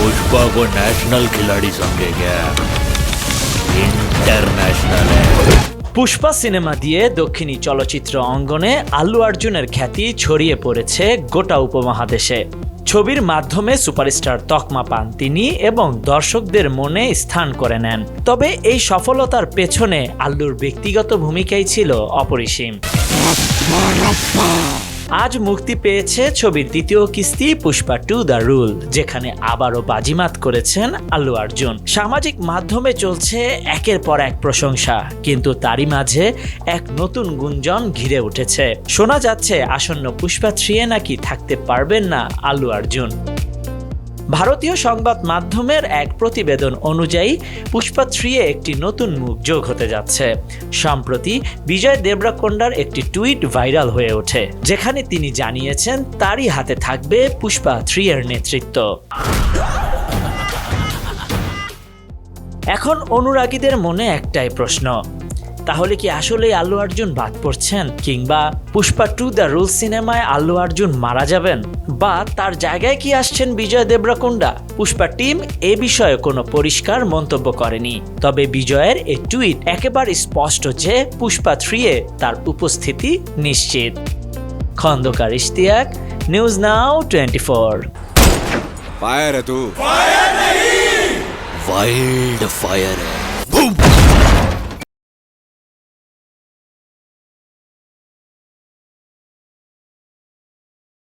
पुष्पा को नेशनल खिलाड़ी समझे क्या? इंटरनेशनल है। পুষ্পা সিনেমা দিয়ে দক্ষিণী চলচ্চিত্র অঙ্গনে আল্লু অর্জুনের খ্যাতি ছড়িয়ে পড়েছে গোটা উপমহাদেশে। ছবির মাধ্যমে সুপারস্টার তকমা পান তিনি এবং দর্শকদের মনে স্থান করে নেন। তবে এই সফলতার পেছনে আল্লুর ব্যক্তিগত ভূমিকাই ছিল অপরিসীম। আজ মুক্তি পেয়েছে ছবির দ্বিতীয় কিস্তি পুষ্পা 2 দ্য রুল, যেখানে আবারও বাজিমাত করেছেন আল্লু অর্জুন। সামাজিক মাধ্যমে চলছে একের পর এক প্রশংসা, কিন্তু তারই মাঝে এক নতুন গুঞ্জন ঘিরে উঠেছে। শোনা যাচ্ছে আসন্ন পুষ্পা 3-এ নাকি থাকতে পারবেন না আল্লু অর্জুন। ভারতীয় সংবাদ মাধ্যমের এক প্রতিবেদন অনুযায়ী পুষ্পা 3-এ একটি নতুন মুখ যোগ হতে যাচ্ছে। সম্প্রতি বিজয় দেবরাকোন্ডার একটি টুইট ভাইরাল হয়ে ওঠে, যেখানে তিনি জানিয়েছেন তারই হাতে থাকবে পুষ্পা 3-এর নেতৃত্ব। এখন অনুরাগীদের মনে একটাই প্রশ্ন, তাহলে কি আসলেই আল্লু অর্জুন বাদ পড়ছেন, কিংবা পুষ্পা 2 দ্য রুল সিনেমায় আল্লু অর্জুন মারা যাবেন, বা তার জায়গায় কি আসছেন বিজয় দেবরাকোন্ডা? পুষ্পা টিম এ বিষয়ে কোনো পরিষ্কার মন্তব্য করেনি। তবে বিজয়ের এই টুইট একেবারে স্পষ্ট যে পুষ্পা 3-এ তার উপস্থিতি নিশ্চিত। Khandakar Ishtiaq, news now 24। Fire है तू, फायर नहीं, वाइल्ड फायर है।